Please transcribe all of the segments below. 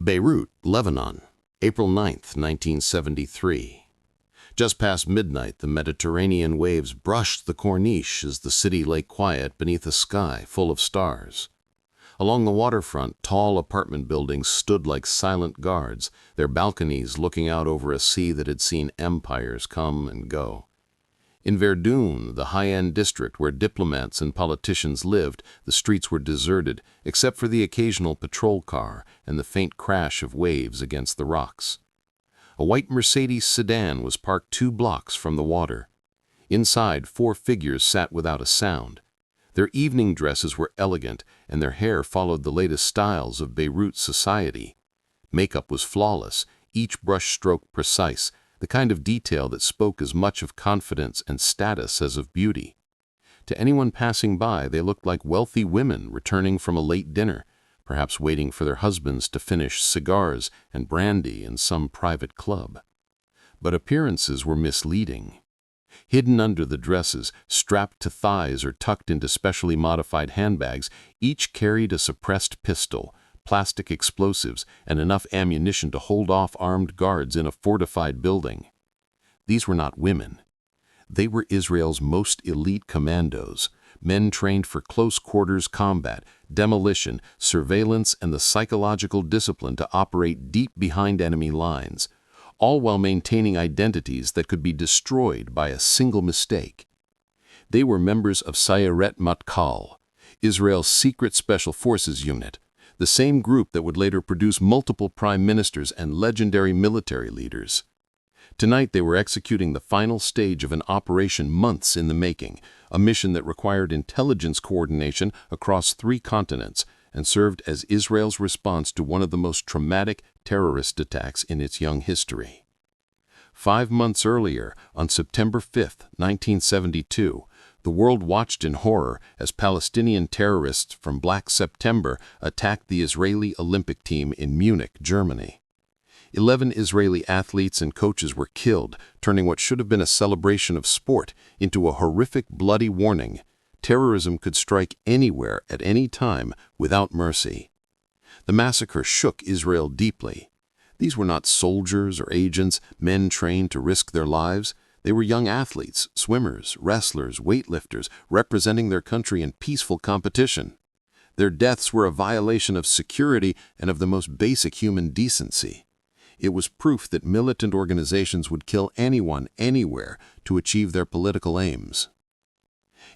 Beirut, Lebanon, April 9, 1973. Just past midnight, the Mediterranean waves brushed the corniche as the city lay quiet beneath a sky full of stars. Along the waterfront, tall apartment buildings stood like silent guards, their balconies looking out over a sea that had seen empires come and go. In Verdun, the high-end district where diplomats and politicians lived, the streets were deserted, except for the occasional patrol car and the faint crash of waves against the rocks. A white Mercedes sedan was parked 2 blocks from the water. Inside, 4 figures sat without a sound. Their evening dresses were elegant, and their hair followed the latest styles of Beirut society. Makeup was flawless, each brush stroke precise, the kind of detail that spoke as much of confidence and status as of beauty. To anyone passing by, they looked like wealthy women returning from a late dinner, perhaps waiting for their husbands to finish cigars and brandy in some private club. But appearances were misleading. Hidden under the dresses, strapped to thighs or tucked into specially modified handbags, each carried a suppressed pistol, plastic explosives, and enough ammunition to hold off armed guards in a fortified building. These were not women. They were Israel's most elite commandos, men trained for close-quarters combat, demolition, surveillance, and the psychological discipline to operate deep behind enemy lines, all while maintaining identities that could be destroyed by a single mistake. They were members of Sayeret Matkal, Israel's secret special forces unit, the same group that would later produce multiple prime ministers and legendary military leaders. Tonight they were executing the final stage of an operation months in the making, a mission that required intelligence coordination across 3 continents and served as Israel's response to one of the most traumatic terrorist attacks in its young history. 5 months earlier, on September 5, 1972, the world watched in horror as Palestinian terrorists from Black September attacked the Israeli Olympic team in Munich, Germany. 11 Israeli athletes and coaches were killed, turning what should have been a celebration of sport into a horrific, bloody warning. Terrorism could strike anywhere at any time without mercy. The massacre shook Israel deeply. These were not soldiers or agents, men trained to risk their lives. They were young athletes, swimmers, wrestlers, weightlifters, representing their country in peaceful competition. Their deaths were a violation of security and of the most basic human decency. It was proof that militant organizations would kill anyone, anywhere, to achieve their political aims.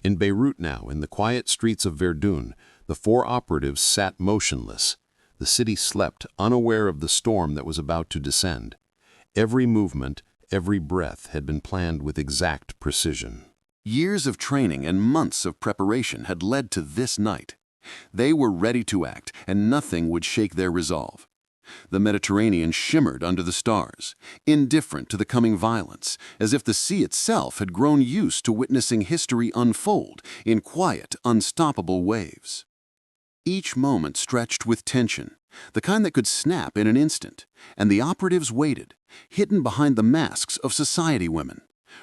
In Beirut now, in the quiet streets of Verdun, the 4 operatives sat motionless. The city slept, unaware of the storm that was about to descend. Every movement, every breath had been planned with exact precision. Years of training and months of preparation had led to this night. They were ready to act, and nothing would shake their resolve. The Mediterranean shimmered under the stars, indifferent to the coming violence, as if the sea itself had grown used to witnessing history unfold in quiet, unstoppable waves. Each moment stretched with tension, the kind that could snap in an instant, and the operatives waited, hidden behind the masks of society women,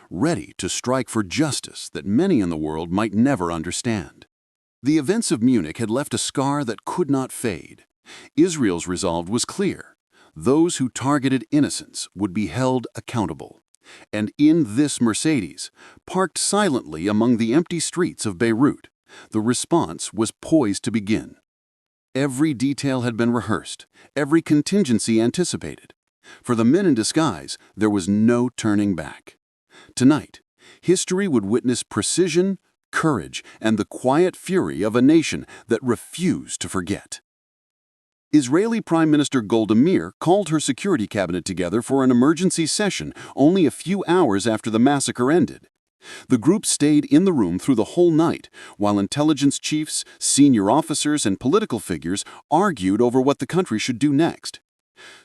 ready to strike for justice that many in the world might never understand. The events of Munich had left a scar that could not fade. Israel's resolve was clear. Those who targeted innocents would be held accountable. And in this Mercedes, parked silently among the empty streets of Beirut, the response was poised to begin. Every detail had been rehearsed, every contingency anticipated. For the men in disguise, there was no turning back. Tonight, history would witness precision, courage, and the quiet fury of a nation that refused to forget. Israeli Prime Minister Golda Meir called her security cabinet together for an emergency session only a few hours after the massacre ended. The group stayed in the room through the whole night, while intelligence chiefs, senior officers, and political figures argued over what the country should do next.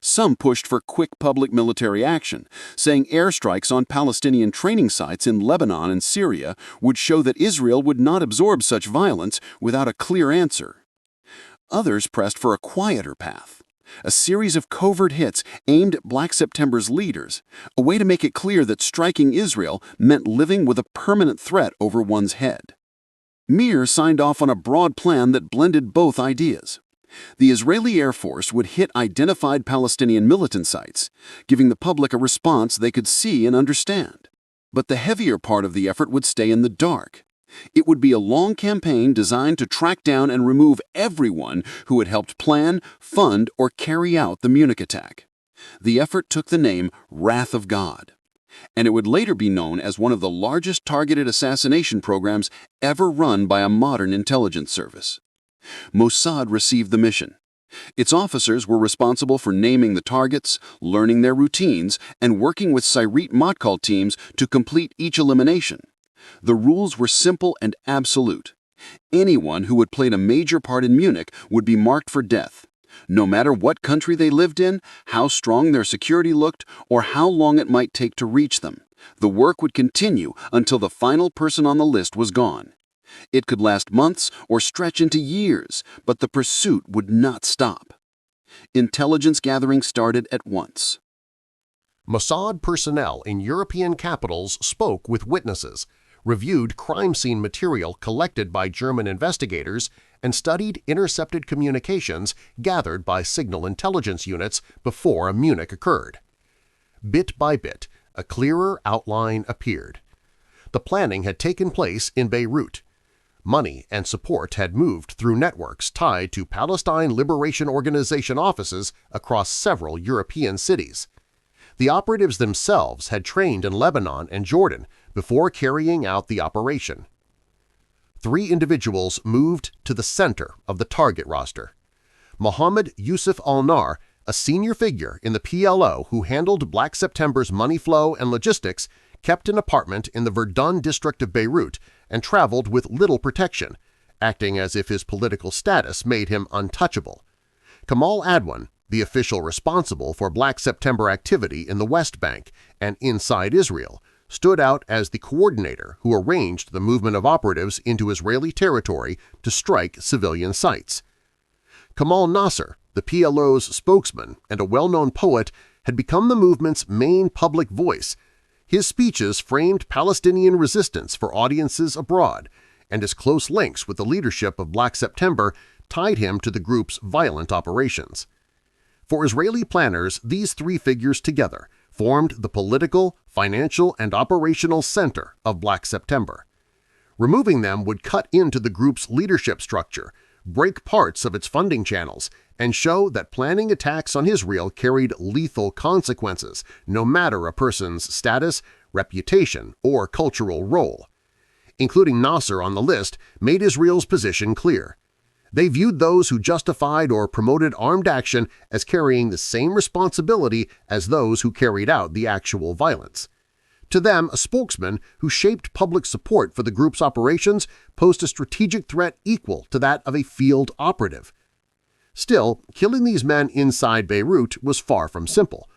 Some pushed for quick public military action, saying airstrikes on Palestinian training sites in Lebanon and Syria would show that Israel would not absorb such violence without a clear answer. Others pressed for a quieter path, a series of covert hits aimed at Black September's leaders, a way to make it clear that striking Israel meant living with a permanent threat over one's head. Meir signed off on a broad plan that blended both ideas. The Israeli Air Force would hit identified Palestinian militant sites, giving the public a response they could see and understand. But the heavier part of the effort would stay in the dark. It would be a long campaign designed to track down and remove everyone who had helped plan, fund, or carry out the Munich attack. The effort took the name Wrath of God, and it would later be known as one of the largest targeted assassination programs ever run by a modern intelligence service. Mossad received the mission. Its officers were responsible for naming the targets, learning their routines, and working with Sayrit Matkal teams to complete each elimination. The rules were simple and absolute. Anyone who had played a major part in Munich would be marked for death, no matter what country they lived in, how strong their security looked, or how long it might take to reach them. The work would continue until the final person on the list was gone. It could last months or stretch into years, but the pursuit would not stop. Intelligence gathering started at once. Mossad personnel in European capitals spoke with witnesses, reviewed crime scene material collected by German investigators, and studied intercepted communications gathered by signal intelligence units before Munich occurred. Bit by bit, a clearer outline appeared. The planning had taken place in Beirut. Money and support had moved through networks tied to Palestine Liberation Organization offices across several European cities. The operatives themselves had trained in Lebanon and Jordan before carrying out the operation. 3 individuals moved to the center of the target roster. Mohammed Yusuf Al-Najar, a senior figure in the PLO who handled Black September's money flow and logistics, kept an apartment in the Verdun district of Beirut and traveled with little protection, acting as if his political status made him untouchable. Kamal Adwan, the official responsible for Black September activity in the West Bank and inside Israel, stood out as the coordinator who arranged the movement of operatives into Israeli territory to strike civilian sites. Kamal Nasser, the PLO's spokesman and a well-known poet, had become the movement's main public voice. His speeches framed Palestinian resistance for audiences abroad, and his close links with the leadership of Black September tied him to the group's violent operations. For Israeli planners, these 3 figures together formed the political, financial, and operational center of Black September. Removing them would cut into the group's leadership structure, break parts of its funding channels, and show that planning attacks on Israel carried lethal consequences, no matter a person's status, reputation, or cultural role. Including Nasser on the list made Israel's position clear. They viewed those who justified or promoted armed action as carrying the same responsibility as those who carried out the actual violence. To them, a spokesman who shaped public support for the group's operations posed a strategic threat equal to that of a field operative. Still, killing these men inside Beirut was far from simple.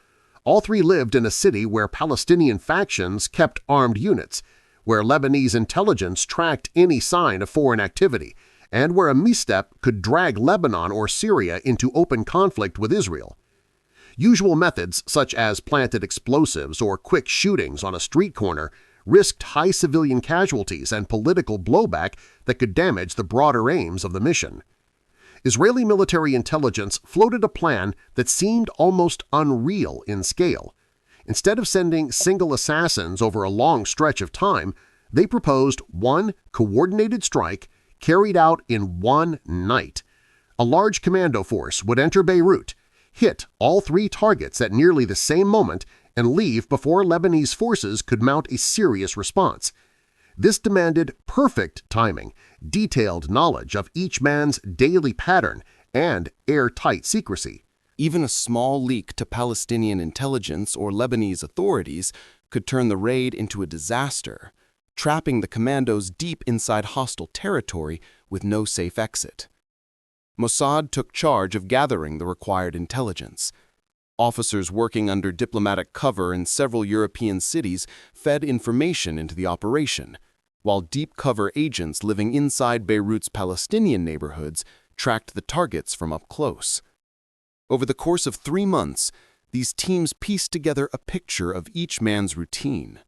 All 3 lived in a city where Palestinian factions kept armed units, where Lebanese intelligence tracked any sign of foreign activity, and where a misstep could drag Lebanon or Syria into open conflict with Israel. Usual methods such as planted explosives or quick shootings on a street corner risked high civilian casualties and political blowback that could damage the broader aims of the mission. Israeli military intelligence floated a plan that seemed almost unreal in scale. Instead of sending single assassins over a long stretch of time, they proposed one coordinated strike carried out in one night. A large commando force would enter Beirut, hit all 3 targets at nearly the same moment, and leave before Lebanese forces could mount a serious response. This demanded perfect timing, detailed knowledge of each man's daily pattern, and airtight secrecy. Even a small leak to Palestinian intelligence or Lebanese authorities could turn the raid into a disaster, trapping the commandos deep inside hostile territory with no safe exit. Mossad took charge of gathering the required intelligence. Officers working under diplomatic cover in several European cities fed information into the operation, while deep cover agents living inside Beirut's Palestinian neighborhoods tracked the targets from up close. Over the course of 3 months, these teams pieced together a picture of each man's routine.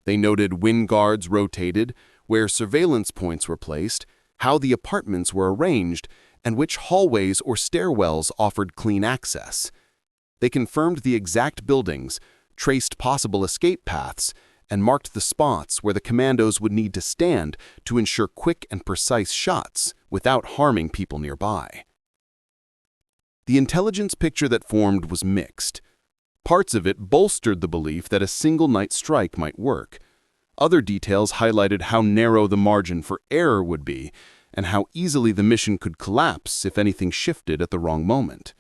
They noted when guards rotated, where surveillance points were placed, how the apartments were arranged, and which hallways or stairwells offered clean access. They confirmed the exact buildings, traced possible escape paths, and marked the spots where the commandos would need to stand to ensure quick and precise shots without harming people nearby. The intelligence picture that formed was mixed. Parts of it bolstered the belief that a single night strike might work. Other details highlighted how narrow the margin for error would be and how easily the mission could collapse if anything shifted at the wrong moment.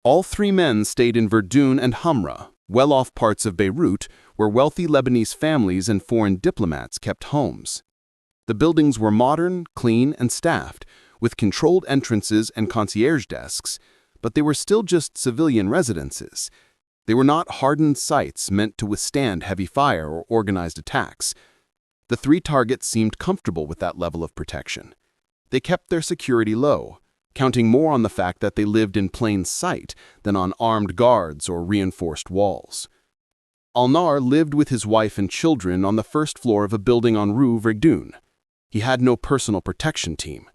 All three men stayed in Verdun and Hamra, well-off parts of Beirut where wealthy Lebanese families and foreign diplomats kept homes. The buildings were modern, clean, and staffed, with controlled entrances and concierge desks, but they were still just civilian residences. They were not hardened sites meant to withstand heavy fire or organized attacks. The three targets seemed comfortable with that level of protection. They kept their security low, counting more on the fact that they lived in plain sight than on armed guards or reinforced walls. Al-Najar lived with his wife and children on the first floor of a building on Rue Verdun. He had no personal protection team.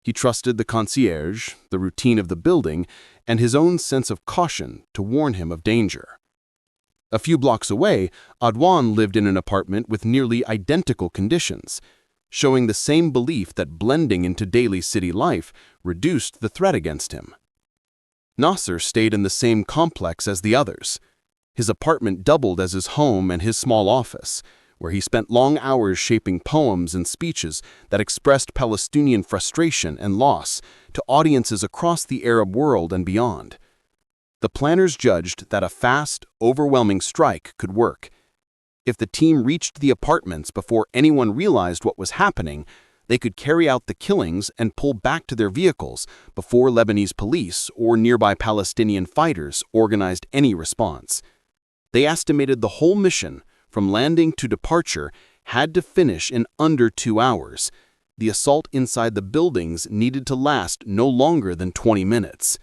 He trusted the concierge, the routine of the building, and his own sense of caution to warn him of danger. A few blocks away, Adwan lived in an apartment with nearly identical conditions, showing the same belief that blending into daily city life reduced the threat against him. Nasser stayed in the same complex as the others. His apartment doubled as his home and his small office, where he spent long hours shaping poems and speeches that expressed Palestinian frustration and loss to audiences across the Arab world and beyond. The planners judged that a fast, overwhelming strike could work. If the team reached the apartments before anyone realized what was happening, they could carry out the killings and pull back to their vehicles before Lebanese police or nearby Palestinian fighters organized any response. They estimated the whole mission, from landing to departure, had to finish in under 2 hours. The assault inside the buildings needed to last no longer than 20 minutes.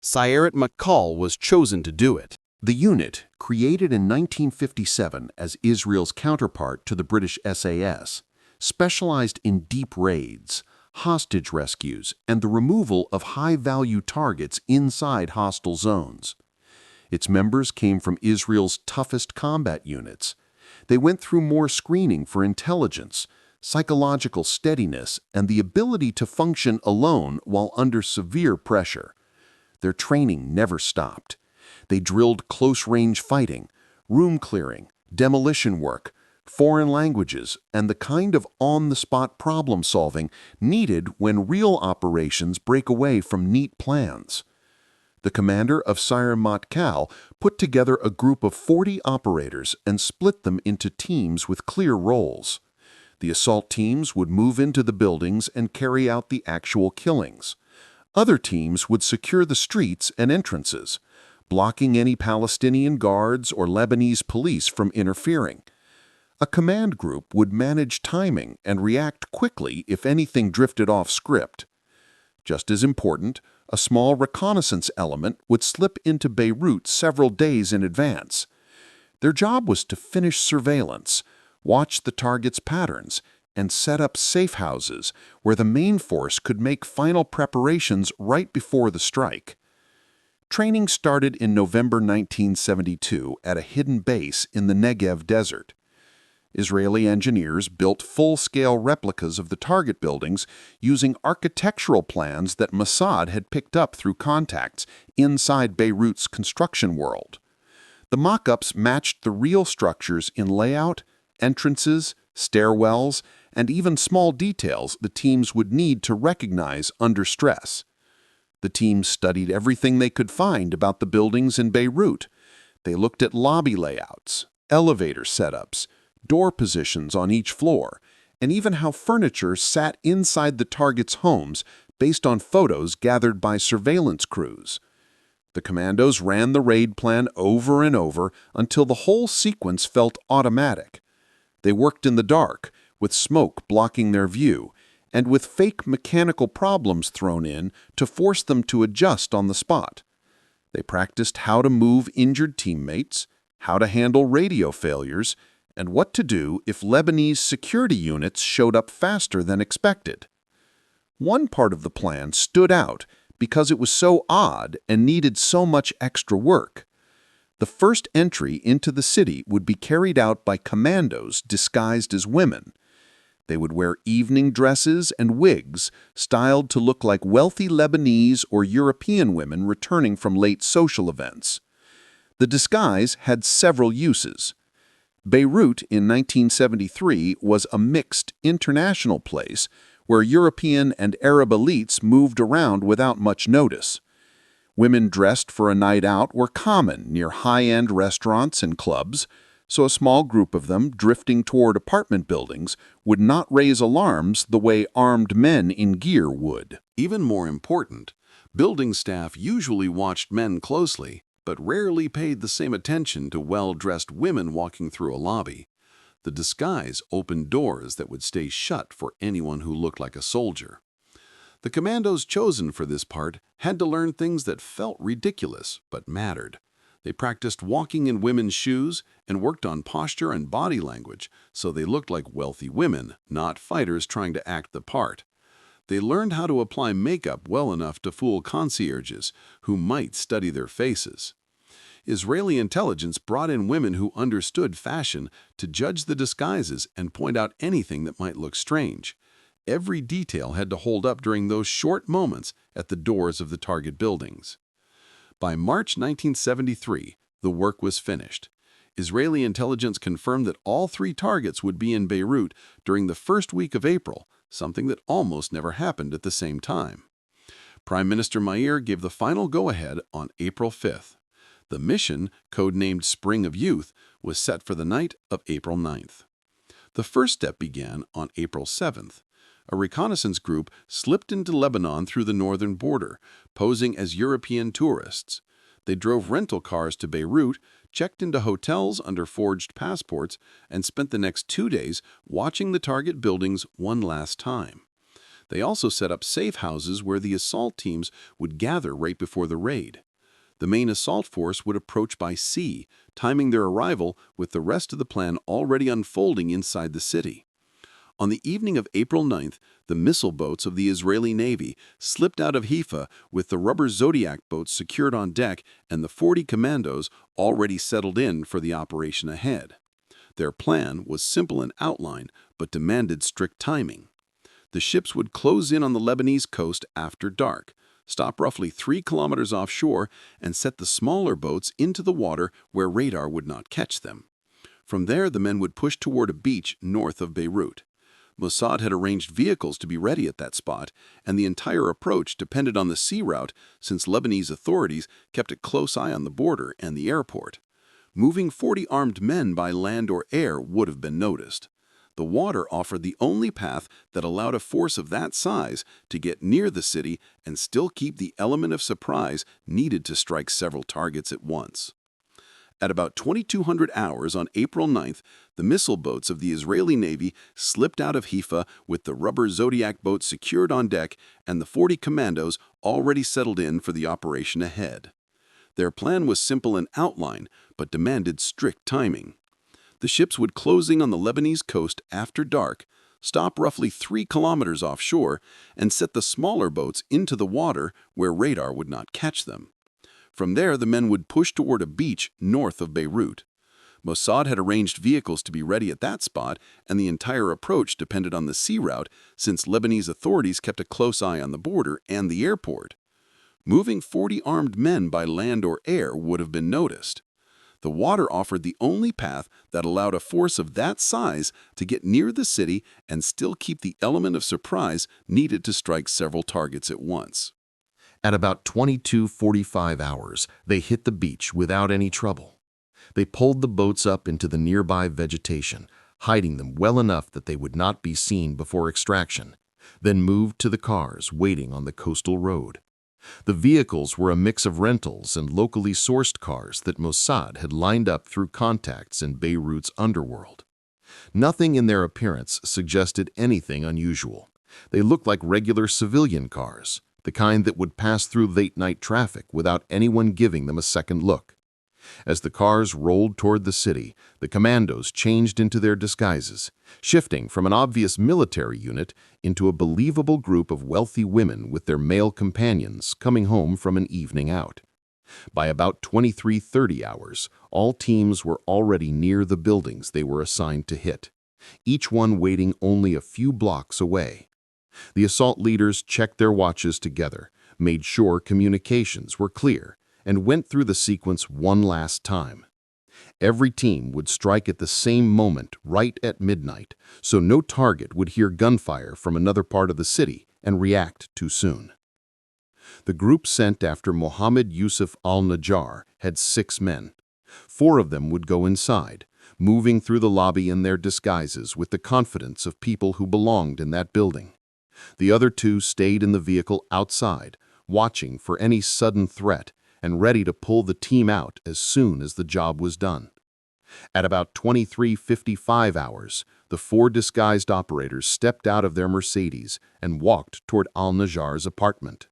Sayeret Matkal was chosen to do it. The unit, created in 1957 as Israel's counterpart to the British SAS, specialized in deep raids, hostage rescues, and the removal of high-value targets inside hostile zones. Its members came from Israel's toughest combat units. They went through more screening for intelligence, psychological steadiness, and the ability to function alone while under severe pressure. Their training never stopped. They drilled close-range fighting, room clearing, demolition work, foreign languages, and the kind of on-the-spot problem-solving needed when real operations break away from neat plans. The commander of Sayeret Matkal put together a group of 40 operators and split them into teams with clear roles. The assault teams would move into the buildings and carry out the actual killings. Other teams would secure the streets and entrances, blocking any Palestinian guards or Lebanese police from interfering. A command group would manage timing and react quickly if anything drifted off script. Just as important, a small reconnaissance element would slip into Beirut several days in advance. Their job was to finish surveillance, watch the target's patterns, and set up safe houses where the main force could make final preparations right before the strike. Training started in November 1972 at a hidden base in the Negev desert. Israeli engineers built full-scale replicas of the target buildings using architectural plans that Mossad had picked up through contacts inside Beirut's construction world. The mock-ups matched the real structures in layout, entrances, stairwells, and even small details the teams would need to recognize under stress. The teams studied everything they could find about the buildings in Beirut. They looked at lobby layouts, elevator setups, door positions on each floor, and even how furniture sat inside the target's homes based on photos gathered by surveillance crews. The commandos ran the raid plan over and over until the whole sequence felt automatic. They worked in the dark, with smoke blocking their view, and with fake mechanical problems thrown in to force them to adjust on the spot. They practiced how to move injured teammates, how to handle radio failures, and what to do if Lebanese security units showed up faster than expected. One part of the plan stood out because it was so odd and needed so much extra work. The first entry into the city would be carried out by commandos disguised as women. They would wear evening dresses and wigs styled to look like wealthy Lebanese or European women returning from late social events. The disguise had several uses. Beirut in 1973 was a mixed international place where European and Arab elites moved around without much notice. Women dressed for a night out were common near high-end restaurants and clubs, so a small group of them drifting toward apartment buildings would not raise alarms the way armed men in gear would. Even more important, building staff usually watched men closely, but rarely paid the same attention to well-dressed women walking through a lobby. The disguise opened doors that would stay shut for anyone who looked like a soldier. The commandos chosen for this part had to learn things that felt ridiculous but mattered. They practiced walking in women's shoes and worked on posture and body language so they looked like wealthy women, not fighters trying to act the part. They learned how to apply makeup well enough to fool concierges who might study their faces. Israeli intelligence brought in women who understood fashion to judge the disguises and point out anything that might look strange. Every detail had to hold up during those short moments at the doors of the target buildings. By March 1973, the work was finished. Israeli intelligence confirmed that all 3 targets would be in Beirut during the first week of April, something that almost never happened at the same time. Prime Minister Meir gave the final go-ahead on April 5th. The mission, codenamed Spring of Youth, was set for the night of April 9th. The first step began on April 7th. A reconnaissance group slipped into Lebanon through the northern border, posing as European tourists. They drove rental cars to Beirut, checked into hotels under forged passports, and spent the next 2 days watching the target buildings one last time. They also set up safe houses where the assault teams would gather right before the raid. The main assault force would approach by sea, timing their arrival with the rest of the plan already unfolding inside the city. On the evening of April 9th, the missile boats of the Israeli Navy slipped out of Haifa with the rubber Zodiac boats secured on deck and the 40 commandos already settled in for the operation ahead. Their plan was simple in outline, but demanded strict timing. The ships would close in on the Lebanese coast after dark, stop roughly 3 kilometers offshore, and set the smaller boats into the water where radar would not catch them. From there, the men would push toward a beach north of Beirut. Mossad had arranged vehicles to be ready at that spot, and the entire approach depended on the sea route since Lebanese authorities kept a close eye on the border and the airport. Moving 40 armed men by land or air would have been noticed. The water offered the only path that allowed a force of that size to get near the city and still keep the element of surprise needed to strike several targets at once. At about 2200 hours on April 9th, the missile boats of the Israeli Navy slipped out of Haifa with the rubber Zodiac boats secured on deck and the 40 commandos already settled in for the operation ahead. Their plan was simple in outline, but demanded strict timing. The ships would close in on the Lebanese coast after dark, stop roughly 3 kilometers offshore, and set the smaller boats into the water where radar would not catch them. From there, the men would push toward a beach north of Beirut. Mossad had arranged vehicles to be ready at that spot, and the entire approach depended on the sea route since Lebanese authorities kept a close eye on the border and the airport. Moving 40 armed men by land or air would have been noticed. The water offered the only path that allowed a force of that size to get near the city and still keep the element of surprise needed to strike several targets at once. At about 22:45 hours, they hit the beach without any trouble. They pulled the boats up into the nearby vegetation, hiding them well enough that they would not be seen before extraction, then moved to the cars waiting on the coastal road. The vehicles were a mix of rentals and locally sourced cars that Mossad had lined up through contacts in Beirut's underworld. Nothing in their appearance suggested anything unusual. They looked like regular civilian cars, the kind that would pass through late-night traffic without anyone giving them a second look. As the cars rolled toward the city, the commandos changed into their disguises, shifting from an obvious military unit into a believable group of wealthy women with their male companions coming home from an evening out. By about 23:30 hours, all teams were already near the buildings they were assigned to hit, each one waiting only a few blocks away. The assault leaders checked their watches together, made sure communications were clear, and went through the sequence one last time. Every team would strike at the same moment right at midnight, so no target would hear gunfire from another part of the city and react too soon. The group sent after Mohammed Yusuf Al-Najar had 6 men. 4 of them would go inside, moving through the lobby in their disguises with the confidence of people who belonged in that building. The other 2 stayed in the vehicle outside, watching for any sudden threat and ready to pull the team out as soon as the job was done. At about 23:55 hours, the 4 disguised operators stepped out of their Mercedes and walked toward Al-Najar's apartment.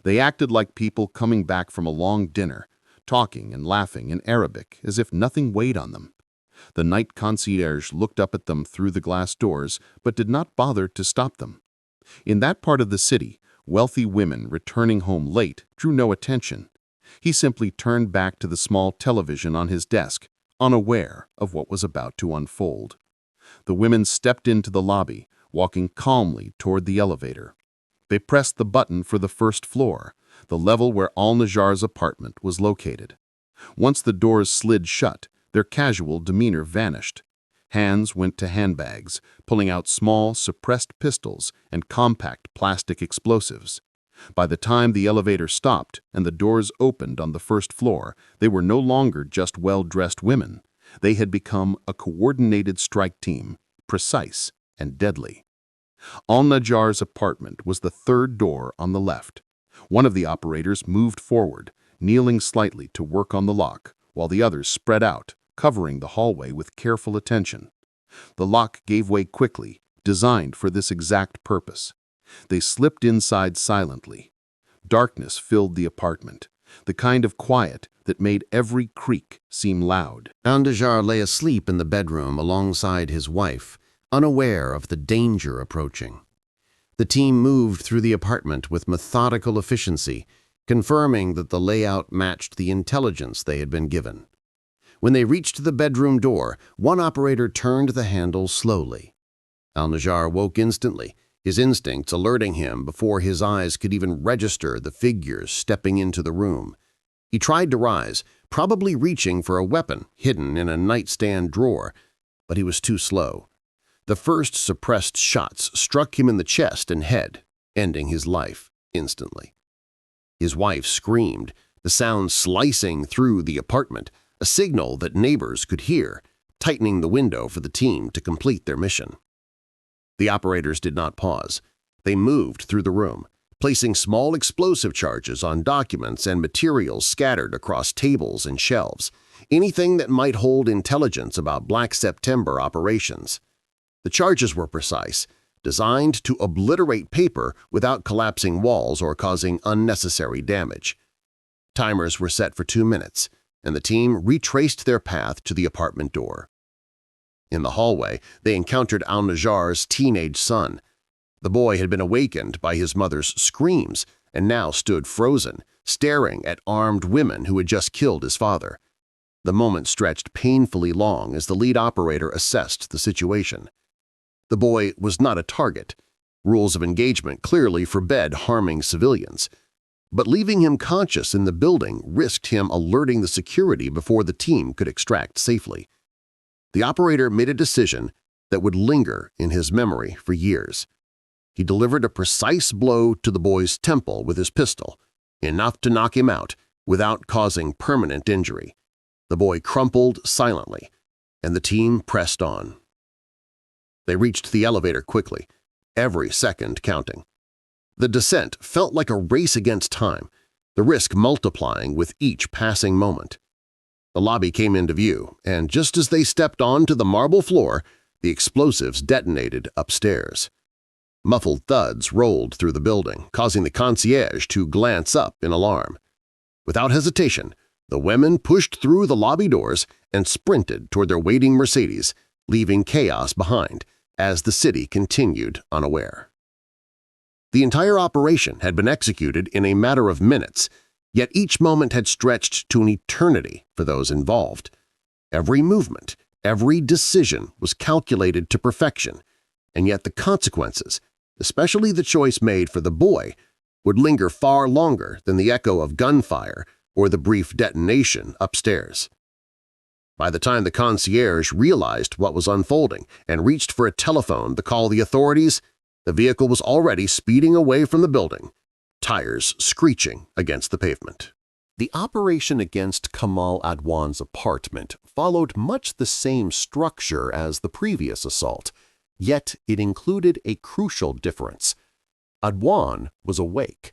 They acted like people coming back from a long dinner, talking and laughing in Arabic as if nothing weighed on them. The night concierge looked up at them through the glass doors but did not bother to stop them. In that part of the city, wealthy women returning home late drew no attention. He simply turned back to the small television on his desk, unaware of what was about to unfold. The women stepped into the lobby, walking calmly toward the elevator. They pressed the button for the first floor, the level where Al-Najar's apartment was located. Once the doors slid shut, their casual demeanor vanished. Hands went to handbags, pulling out small, suppressed pistols and compact plastic explosives. By the time the elevator stopped and the doors opened on the first floor, they were no longer just well-dressed women. They had become a coordinated strike team, precise and deadly. Al-Najar's apartment was the 3rd door on the left. One of the operators moved forward, kneeling slightly to work on the lock, while the others spread out, covering the hallway with careful attention. The lock gave way quickly, designed for this exact purpose. They slipped inside silently. Darkness filled the apartment, the kind of quiet that made every creak seem loud. Al-Najar lay asleep in the bedroom alongside his wife, unaware of the danger approaching. The team moved through the apartment with methodical efficiency, confirming that the layout matched the intelligence they had been given. When they reached the bedroom door, one operator turned the handle slowly. Al-Najar woke instantly, his instincts alerting him before his eyes could even register the figures stepping into the room. He tried to rise, probably reaching for a weapon hidden in a nightstand drawer, but he was too slow. The first suppressed shots struck him in the chest and head, ending his life instantly. His wife screamed, the sound slicing through the apartment, a signal that neighbors could hear, tightening the window for the team to complete their mission. The operators did not pause. They moved through the room, placing small explosive charges on documents and materials scattered across tables and shelves, anything that might hold intelligence about Black September operations. The charges were precise, designed to obliterate paper without collapsing walls or causing unnecessary damage. Timers were set for 2 minutes, and the team retraced their path to the apartment door. In the hallway, they encountered Al-Najar's teenage son. The boy had been awakened by his mother's screams and now stood frozen, staring at armed women who had just killed his father. The moment stretched painfully long as the lead operator assessed the situation. The boy was not a target. Rules of engagement clearly forbade harming civilians. But leaving him conscious in the building risked him alerting the security before the team could extract safely. The operator made a decision that would linger in his memory for years. He delivered a precise blow to the boy's temple with his pistol, enough to knock him out without causing permanent injury. The boy crumpled silently, and the team pressed on. They reached the elevator quickly, every second counting. The descent felt like a race against time, the risk multiplying with each passing moment. The lobby came into view, and just as they stepped onto the marble floor, the explosives detonated upstairs. Muffled thuds rolled through the building, causing the concierge to glance up in alarm. Without hesitation, The women pushed through the lobby doors and sprinted toward their waiting Mercedes, leaving chaos behind as the city continued unaware. The entire operation had been executed in a matter of minutes, yet each moment had stretched to an eternity for those involved. Every movement, every decision was calculated to perfection, and yet the consequences, especially the choice made for the boy, would linger far longer than the echo of gunfire or the brief detonation upstairs. By the time the concierge realized what was unfolding and reached for a telephone to call the authorities, the vehicle was already speeding away from the building, tires screeching against the pavement. The operation against Kamal Adwan's apartment followed much the same structure as the previous assault, yet it included a crucial difference. Adwan was awake.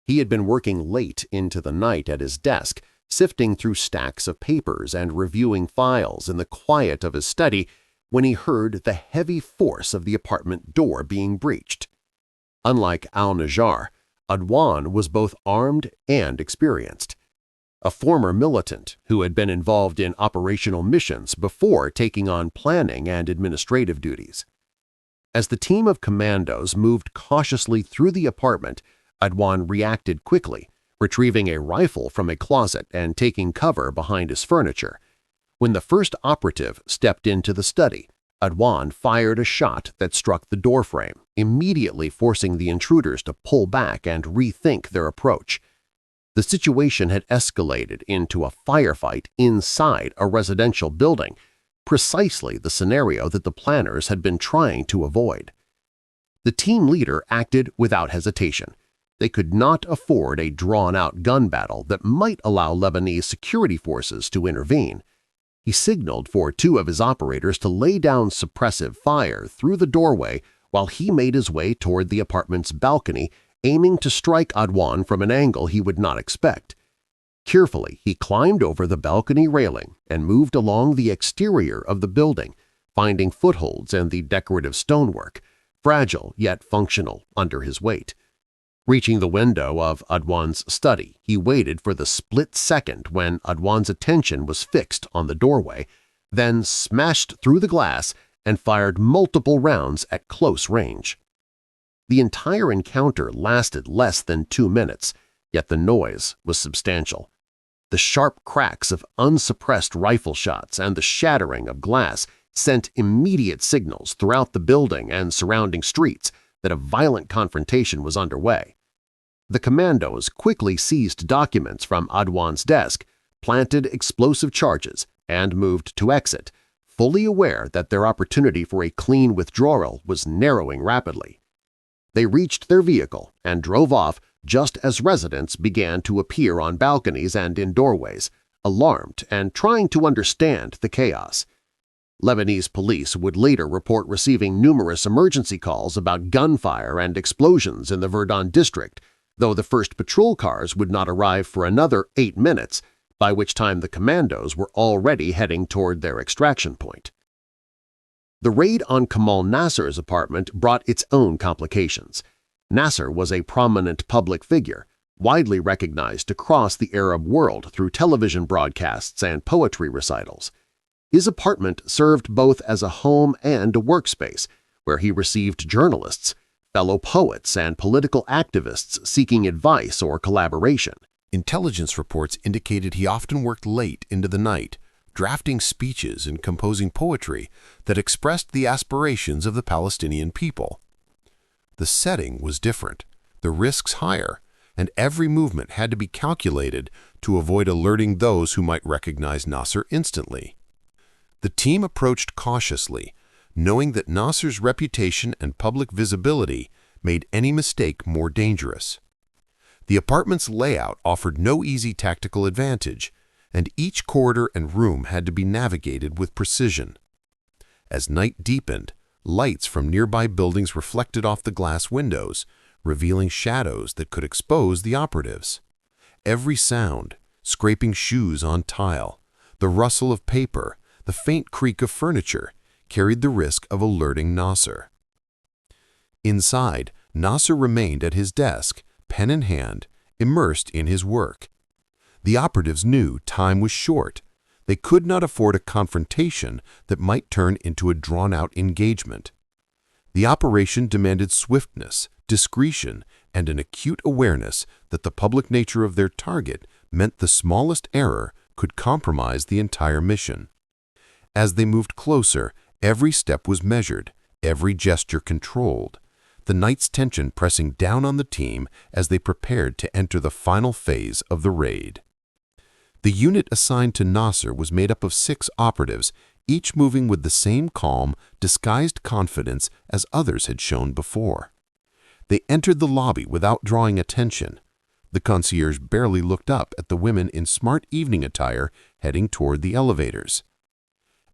He had been working late into the night at his desk, sifting through stacks of papers and reviewing files in the quiet of his study when he heard the heavy force of the apartment door being breached. Unlike Al-Najar, Adwan was both armed and experienced. A former militant who had been involved in operational missions before taking on planning and administrative duties. As the team of commandos moved cautiously through the apartment, Adwan reacted quickly, retrieving a rifle from a closet and taking cover behind his furniture. When the first operative stepped into the study, Adwan fired a shot that struck the doorframe, immediately forcing the intruders to pull back and rethink their approach. The situation had escalated into a firefight inside a residential building, precisely the scenario that the planners had been trying to avoid. The team leader acted without hesitation. They could not afford a drawn-out gun battle that might allow Lebanese security forces to intervene. He signaled for two of his operators to lay down suppressive fire through the doorway while he made his way toward the apartment's balcony, aiming to strike Adwan from an angle he would not expect. Carefully, he climbed over the balcony railing and moved along the exterior of the building, finding footholds in the decorative stonework, fragile yet functional under his weight. Reaching the window of Adwan's study, he waited for the split second when Adwan's attention was fixed on the doorway, then smashed through the glass and fired multiple rounds at close range. The entire encounter lasted less than 2 minutes, yet the noise was substantial. The sharp cracks of unsuppressed rifle shots and the shattering of glass sent immediate signals throughout the building and surrounding streets that a violent confrontation was underway. The commandos quickly seized documents from Adwan's desk, planted explosive charges, and moved to exit, fully aware that their opportunity for a clean withdrawal was narrowing rapidly. They reached their vehicle and drove off just as residents began to appear on balconies and in doorways, alarmed and trying to understand the chaos. Lebanese police would later report receiving numerous emergency calls about gunfire and explosions in the Verdun district, though the first patrol cars would not arrive for another 8 minutes, by which time the commandos were already heading toward their extraction point. The raid on Kamal Nasser's apartment brought its own complications. Nasser was a prominent public figure, widely recognized across the Arab world through television broadcasts and poetry recitals. His apartment served both as a home and a workspace, where he received journalists, fellow poets, and political activists seeking advice or collaboration. Intelligence reports indicated he often worked late into the night, drafting speeches and composing poetry that expressed the aspirations of the Palestinian people. The setting was different, the risks higher, and every movement had to be calculated to avoid alerting those who might recognize Nasser instantly. The team approached cautiously, knowing that Nasser's reputation and public visibility made any mistake more dangerous. The apartment's layout offered no easy tactical advantage, and each corridor and room had to be navigated with precision. As night deepened, lights from nearby buildings reflected off the glass windows, revealing shadows that could expose the operatives. Every sound, scraping shoes on tile, the rustle of paper, the faint creak of furniture, carried the risk of alerting Nasser. Inside, Nasser remained at his desk, pen in hand, immersed in his work. The operatives knew time was short. They could not afford a confrontation that might turn into a drawn-out engagement. The operation demanded swiftness, discretion, and an acute awareness that the public nature of their target meant the smallest error could compromise the entire mission. As they moved closer, every step was measured, every gesture controlled, the night's tension pressing down on the team as they prepared to enter the final phase of the raid. The unit assigned to Nasser was made up of 6 operatives, each moving with the same calm, disguised confidence as others had shown before. They entered the lobby without drawing attention. The concierge barely looked up at the women in smart evening attire heading toward the elevators.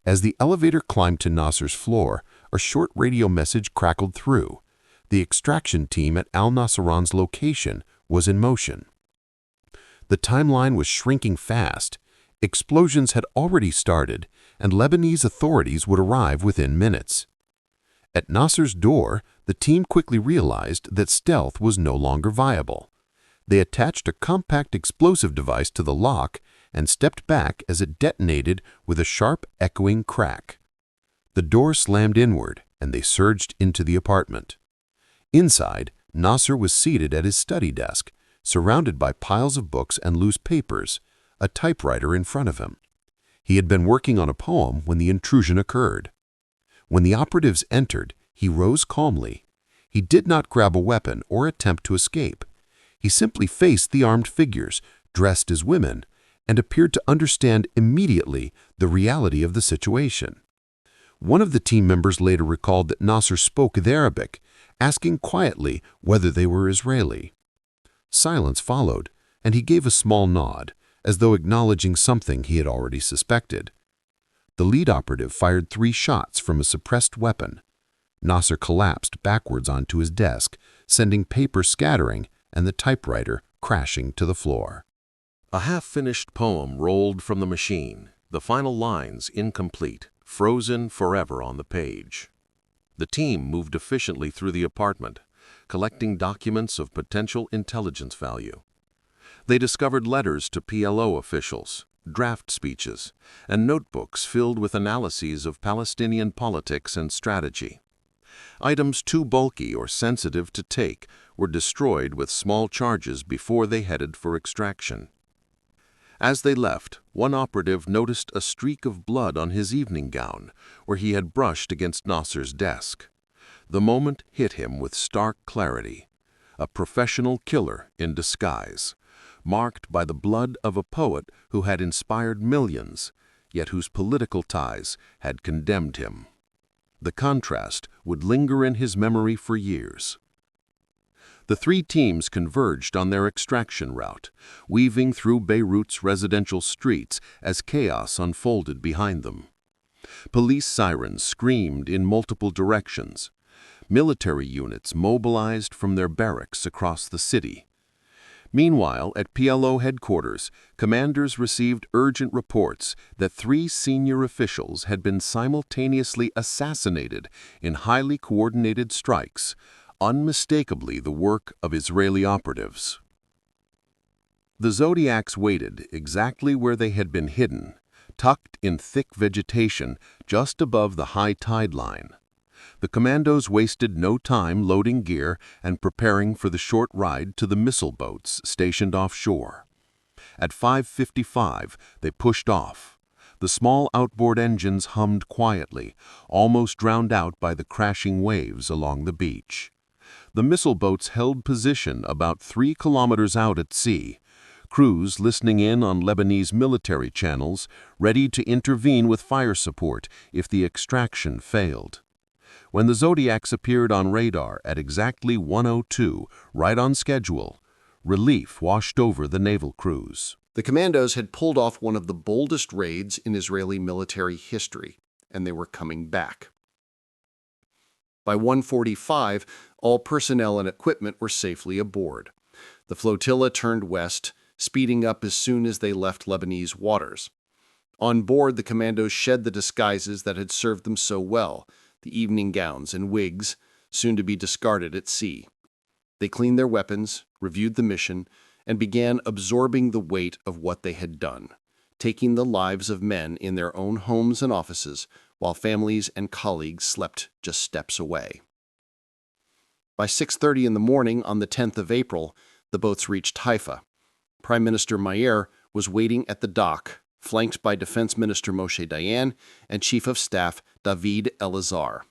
As the elevator climbed to Nasser's floor, a short radio message crackled through. The extraction team at Al-Najar's location was in motion. The timeline was shrinking fast. Explosions had already started, and Lebanese authorities would arrive within minutes. At Nasser's door, the team quickly realized that stealth was no longer viable. They attached a compact explosive device to the lock and stepped back as it detonated with a sharp, echoing crack. The door slammed inward, and they surged into the apartment. Inside, Nasser was seated at his study desk, surrounded by piles of books and loose papers, a typewriter in front of him. He had been working on a poem when the intrusion occurred. When the operatives entered, he rose calmly. He did not grab a weapon or attempt to escape. He simply faced the armed figures, dressed as women, and appeared to understand immediately the reality of the situation. One of the team members later recalled that Nasser spoke Arabic, asking quietly whether they were Israeli. Silence followed, and he gave a small nod, as though acknowledging something he had already suspected. The lead operative fired 3 shots from a suppressed weapon. Nasser collapsed backwards onto his desk, sending paper scattering and the typewriter crashing to the floor. A half-finished poem rolled from the machine, the final lines incomplete, frozen forever on the page. The team moved efficiently through the apartment, collecting documents of potential intelligence value. They discovered letters to PLO officials, draft speeches, and notebooks filled with analyses of Palestinian politics and strategy. Items too bulky or sensitive to take were destroyed with small charges before they headed for extraction. As they left, one operative noticed a streak of blood on his evening gown, where he had brushed against Nasser's desk. The moment hit him with stark clarity. A professional killer in disguise, marked by the blood of a poet who had inspired millions, yet whose political ties had condemned him. The contrast would linger in his memory for years. The 3 teams converged on their extraction route, weaving through Beirut's residential streets as chaos unfolded behind them. Police sirens screamed in multiple directions. Military units mobilized from their barracks across the city. Meanwhile, at PLO headquarters, commanders received urgent reports that 3 senior officials had been simultaneously assassinated in highly coordinated strikes, unmistakably the work of Israeli operatives. The Zodiacs waited exactly where they had been hidden, tucked in thick vegetation just above the high tide line. The commandos wasted no time loading gear and preparing for the short ride to the missile boats stationed offshore. At 5:55, they pushed off. The small outboard engines hummed quietly, almost drowned out by the crashing waves along the beach. The missile boats held position about 3 kilometers out at sea, crews listening in on Lebanese military channels, ready to intervene with fire support if the extraction failed. When the Zodiacs appeared on radar at exactly 1:02, right on schedule, relief washed over the naval crews. The commandos had pulled off one of the boldest raids in Israeli military history, and they were coming back. By 1:45, all personnel and equipment were safely aboard. The flotilla turned west, speeding up as soon as they left Lebanese waters. On board, the commandos shed the disguises that had served them so well, the evening gowns and wigs, soon to be discarded at sea. They cleaned their weapons, reviewed the mission, and began absorbing the weight of what they had done, taking the lives of men in their own homes and offices while families and colleagues slept just steps away. By 6:30 in the morning on the 10th of April, the boats reached Haifa. Prime Minister Meir was waiting at the dock, flanked by Defense Minister Moshe Dayan and Chief of Staff David Elazar.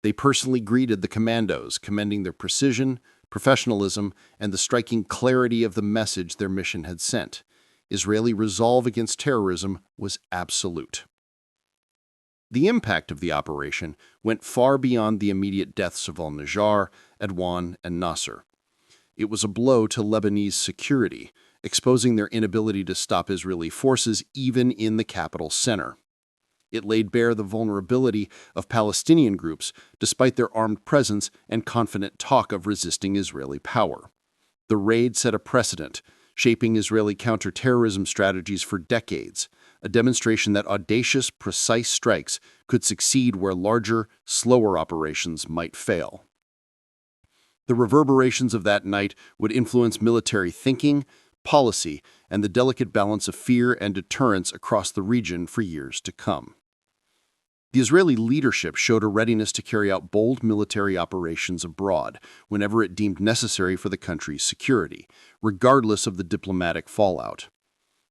They personally greeted the commandos, commending their precision, professionalism, and the striking clarity of the message their mission had sent. Israeli resolve against terrorism was absolute. The impact of the operation went far beyond the immediate deaths of Al-Najar, Adwan, and Nasser. It was a blow to Lebanese security, exposing their inability to stop Israeli forces even in the capital center. It laid bare the vulnerability of Palestinian groups despite their armed presence and confident talk of resisting Israeli power. The raid set a precedent, shaping Israeli counterterrorism strategies for decades, a demonstration that audacious, precise strikes could succeed where larger, slower operations might fail. The reverberations of that night would influence military thinking, policy, and the delicate balance of fear and deterrence across the region for years to come. The Israeli leadership showed a readiness to carry out bold military operations abroad whenever it deemed necessary for the country's security, regardless of the diplomatic fallout.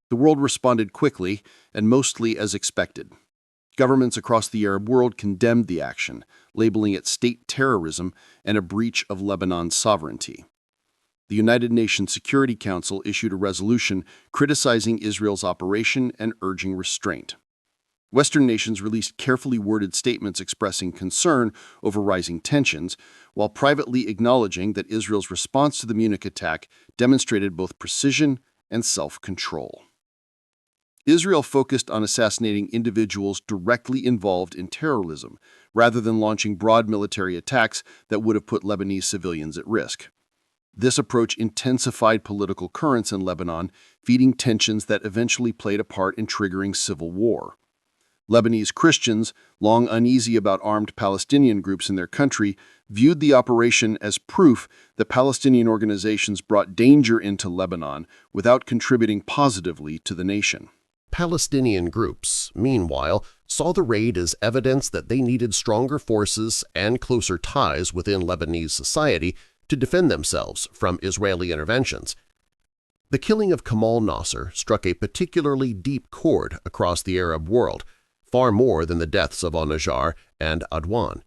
The world responded quickly and mostly as expected. Governments across the Arab world condemned the action, labeling it state terrorism and a breach of Lebanon's sovereignty. The United Nations Security Council issued a resolution criticizing Israel's operation and urging restraint. Western nations released carefully worded statements expressing concern over rising tensions, while privately acknowledging that Israel's response to the Munich attack demonstrated both precision and self-control. Israel focused on assassinating individuals directly involved in terrorism, rather than launching broad military attacks that would have put Lebanese civilians at risk. This approach intensified political currents in Lebanon, feeding tensions that eventually played a part in triggering civil war. Lebanese Christians, long uneasy about armed Palestinian groups in their country, viewed the operation as proof that Palestinian organizations brought danger into Lebanon without contributing positively to the nation. Palestinian groups, meanwhile, saw the raid as evidence that they needed stronger forces and closer ties within Lebanese society to defend themselves from Israeli interventions. The killing of Kamal Nasser struck a particularly deep chord across the Arab world, far more than the deaths of Al-Najar and Adwan.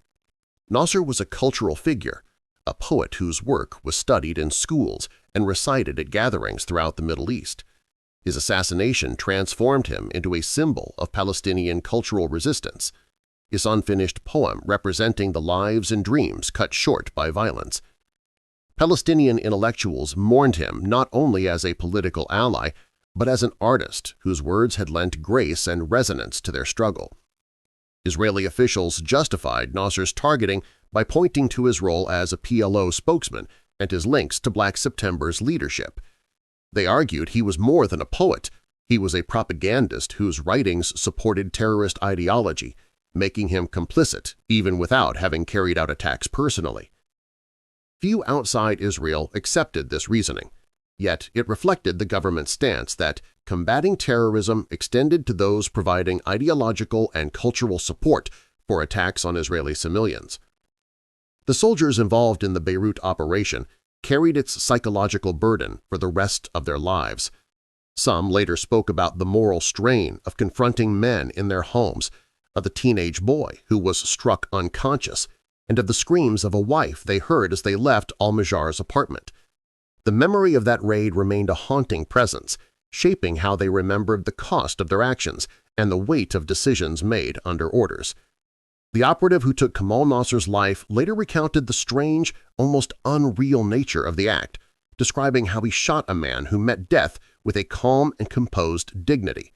Nasser was a cultural figure, a poet whose work was studied in schools and recited at gatherings throughout the Middle East. His assassination transformed him into a symbol of Palestinian cultural resistance, his unfinished poem representing the lives and dreams cut short by violence. Palestinian intellectuals mourned him not only as a political ally, but as an artist whose words had lent grace and resonance to their struggle. Israeli officials justified Nasser's targeting by pointing to his role as a PLO spokesman and his links to Black September's leadership. They argued he was more than a poet, he was a propagandist whose writings supported terrorist ideology, making him complicit even without having carried out attacks personally. Few outside Israel accepted this reasoning, yet it reflected the government's stance that combating terrorism extended to those providing ideological and cultural support for attacks on Israeli civilians. The soldiers involved in the Beirut operation carried its psychological burden for the rest of their lives. Some later spoke about the moral strain of confronting men in their homes, of the teenage boy who was struck unconscious, and of the screams of a wife they heard as they left Al-Najar's apartment. The memory of that raid remained a haunting presence, shaping how they remembered the cost of their actions and the weight of decisions made under orders. The operative who took Kamal Nasser's life later recounted the strange, almost unreal nature of the act, describing how he shot a man who met death with a calm and composed dignity.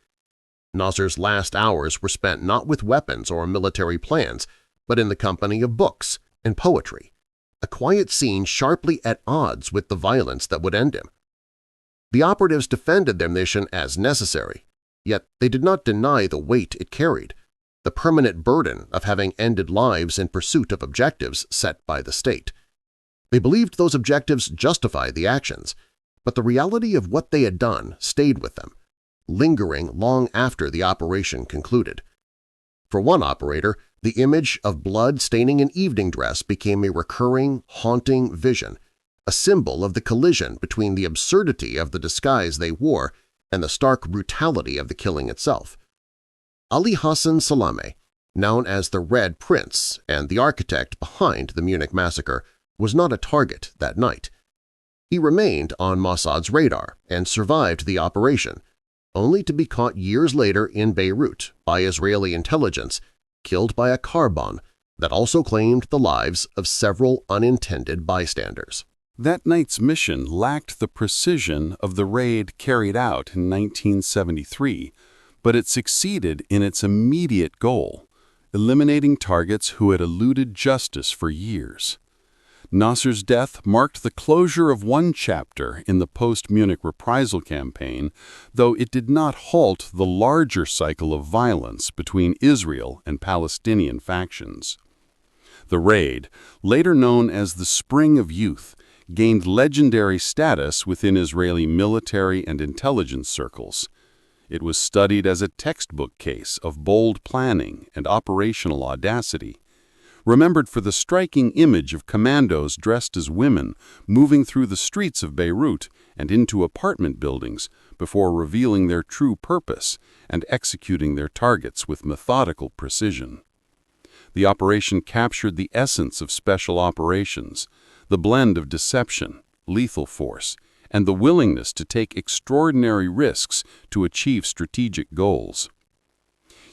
Nasser's last hours were spent not with weapons or military plans, but in the company of books and poetry, a quiet scene sharply at odds with the violence that would end him. The operatives defended their mission as necessary, yet they did not deny the weight it carried, the permanent burden of having ended lives in pursuit of objectives set by the state. They believed those objectives justified the actions, but the reality of what they had done stayed with them, lingering long after the operation concluded. For one operator, the image of blood staining an evening dress became a recurring, haunting vision, a symbol of the collision between the absurdity of the disguise they wore and the stark brutality of the killing itself. Ali Hassan Salameh, known as the Red Prince and the architect behind the Munich massacre, was not a target that night. He remained on Mossad's radar and survived the operation, only to be caught years later in Beirut by Israeli intelligence, killed by a car bomb that also claimed the lives of several unintended bystanders. That night's mission lacked the precision of the raid carried out in 1973, but it succeeded in its immediate goal, eliminating targets who had eluded justice for years. Nasser's death marked the closure of one chapter in the post-Munich reprisal campaign, though it did not halt the larger cycle of violence between Israel and Palestinian factions. The raid, later known as the Spring of Youth, gained legendary status within Israeli military and intelligence circles. It was studied as a textbook case of bold planning and operational audacity, remembered for the striking image of commandos dressed as women moving through the streets of Beirut and into apartment buildings before revealing their true purpose and executing their targets with methodical precision. The operation captured the essence of special operations, the blend of deception, lethal force, and the willingness to take extraordinary risks to achieve strategic goals.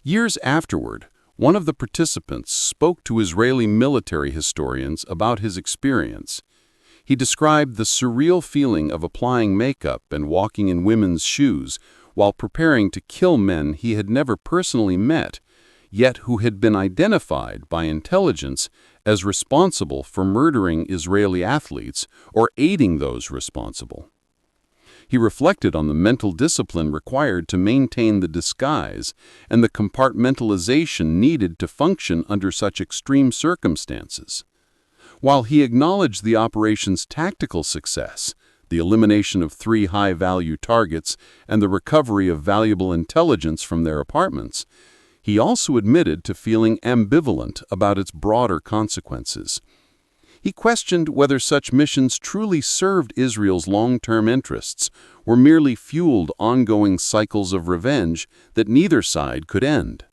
Years afterward, one of the participants spoke to Israeli military historians about his experience. He described the surreal feeling of applying makeup and walking in women's shoes while preparing to kill men he had never personally met, yet who had been identified by intelligence as responsible for murdering Israeli athletes or aiding those responsible. He reflected on the mental discipline required to maintain the disguise and the compartmentalization needed to function under such extreme circumstances. While he acknowledged the operation's tactical success, the elimination of 3 high-value targets and the recovery of valuable intelligence from their apartments, he also admitted to feeling ambivalent about its broader consequences. He questioned whether such missions truly served Israel's long-term interests or merely fueled ongoing cycles of revenge that neither side could end.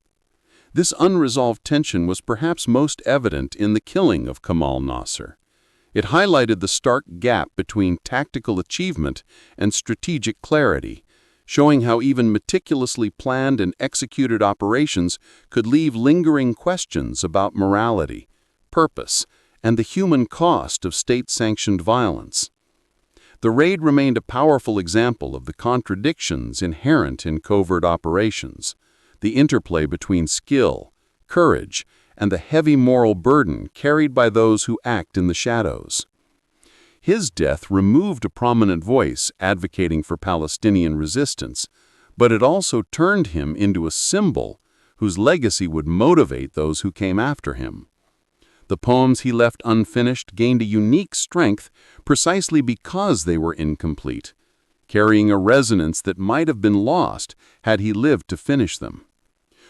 This unresolved tension was perhaps most evident in the killing of Kamal Nasser. It highlighted the stark gap between tactical achievement and strategic clarity, showing how even meticulously planned and executed operations could leave lingering questions about morality, purpose, and the human cost of state-sanctioned violence. The raid remained a powerful example of the contradictions inherent in covert operations, the interplay between skill, courage, and the heavy moral burden carried by those who act in the shadows. His death removed a prominent voice advocating for Palestinian resistance, but it also turned him into a symbol whose legacy would motivate those who came after him. The poems he left unfinished gained a unique strength precisely because they were incomplete, carrying a resonance that might have been lost had he lived to finish them.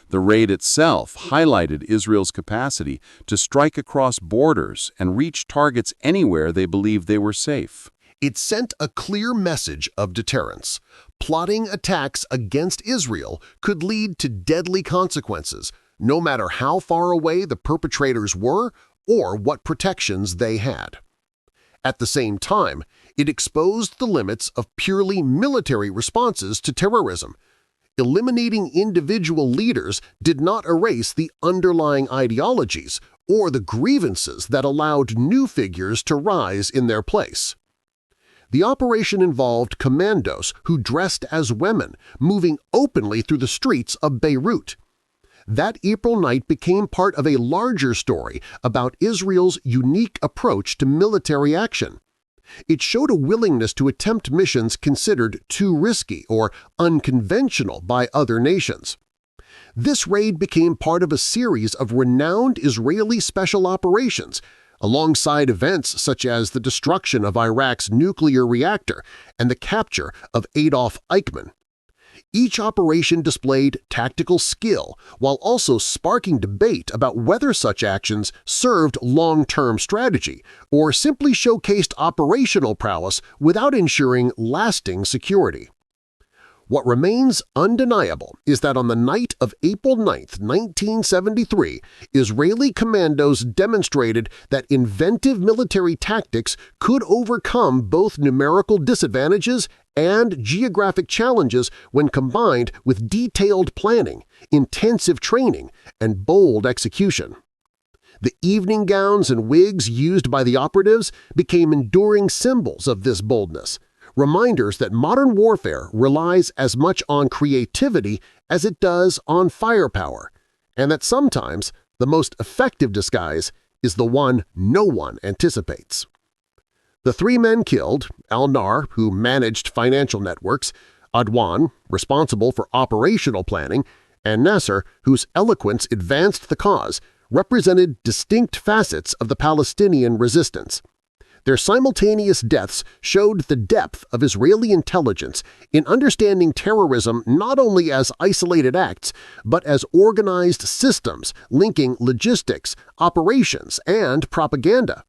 The raid itself highlighted Israel's capacity to strike across borders and reach targets anywhere they believed they were safe. It sent a clear message of deterrence. Plotting attacks against Israel could lead to deadly consequences, no matter how far away the perpetrators were or what protections they had. At the same time, it exposed the limits of purely military responses to terrorism. Eliminating individual leaders did not erase the underlying ideologies or the grievances that allowed new figures to rise in their place. The operation involved commandos who dressed as women, moving openly through the streets of Beirut. That April night became part of a larger story about Israel's unique approach to military action. It showed a willingness to attempt missions considered too risky or unconventional by other nations. This raid became part of a series of renowned Israeli special operations, alongside events such as the destruction of Iraq's nuclear reactor and the capture of Adolf Eichmann. Each operation displayed tactical skill while also sparking debate about whether such actions served long-term strategy or simply showcased operational prowess without ensuring lasting security. What remains undeniable is that on the night of April 9, 1973, Israeli commandos demonstrated that inventive military tactics could overcome both numerical disadvantages and geographic challenges when combined with detailed planning, intensive training, and bold execution. The evening gowns and wigs used by the operatives became enduring symbols of this boldness, reminders that modern warfare relies as much on creativity as it does on firepower, and that sometimes the most effective disguise is the one no one anticipates. The three men killed, Al-Najar, who managed financial networks, Adwan, responsible for operational planning, and Nasser, whose eloquence advanced the cause, represented distinct facets of the Palestinian resistance. Their simultaneous deaths showed the depth of Israeli intelligence in understanding terrorism not only as isolated acts but as organized systems linking logistics, operations, and propaganda.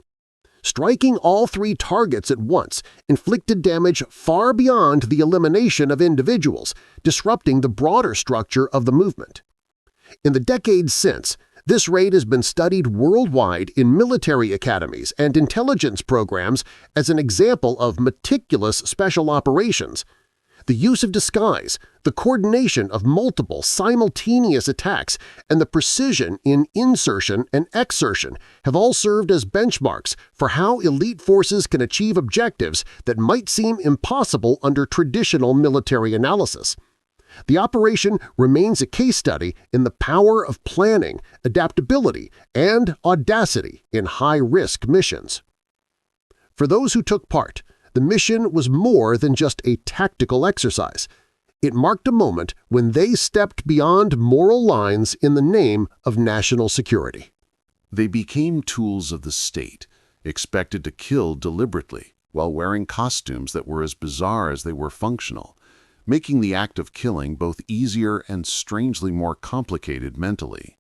Striking all three targets at once inflicted damage far beyond the elimination of individuals, disrupting the broader structure of the movement. In the decades since, this raid has been studied worldwide in military academies and intelligence programs as an example of meticulous special operations. The use of disguise, the coordination of multiple simultaneous attacks, and the precision in insertion and exertion have all served as benchmarks for how elite forces can achieve objectives that might seem impossible under traditional military analysis. The operation remains a case study in the power of planning, adaptability, and audacity in high-risk missions. For those who took part, the mission was more than just a tactical exercise. It marked a moment when they stepped beyond moral lines in the name of national security. They became tools of the state, expected to kill deliberately while wearing costumes that were as bizarre as they were functional, making the act of killing both easier and strangely more complicated mentally.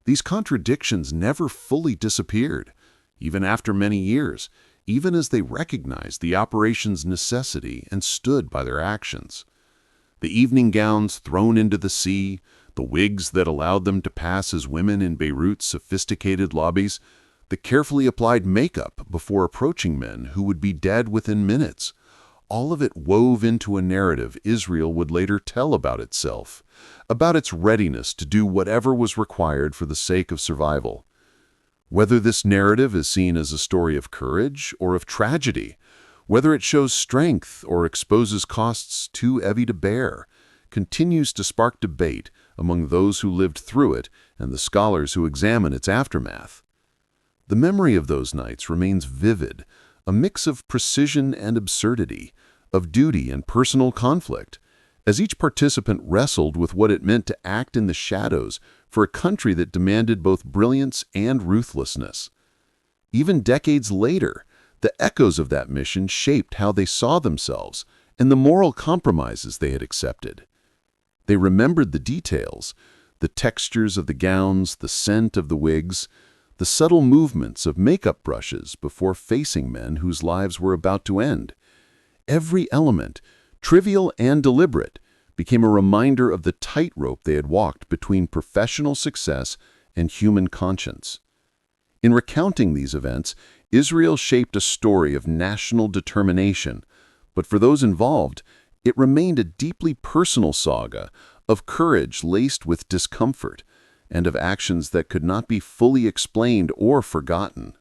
These contradictions never fully disappeared, even after many years, even as they recognized the operation's necessity and stood by their actions. The evening gowns thrown into the sea, the wigs that allowed them to pass as women in Beirut's sophisticated lobbies, the carefully applied makeup before approaching men who would be dead within minutes, all of it wove into a narrative Israel would later tell about itself, about its readiness to do whatever was required for the sake of survival. Whether this narrative is seen as a story of courage or of tragedy, whether it shows strength or exposes costs too heavy to bear, continues to spark debate among those who lived through it and the scholars who examine its aftermath. The memory of those nights remains vivid, a mix of precision and absurdity, of duty and personal conflict, as each participant wrestled with what it meant to act in the shadows for a country that demanded both brilliance and ruthlessness. Even decades later, the echoes of that mission shaped how they saw themselves and the moral compromises they had accepted. They remembered the details, the textures of the gowns, the scent of the wigs, the subtle movements of makeup brushes before facing men whose lives were about to end. Every element, trivial and deliberate, became a reminder of the tightrope they had walked between professional success and human conscience. In recounting these events, Israel shaped a story of national determination, but for those involved, it remained a deeply personal saga of courage laced with discomfort, and of actions that could not be fully explained or forgotten.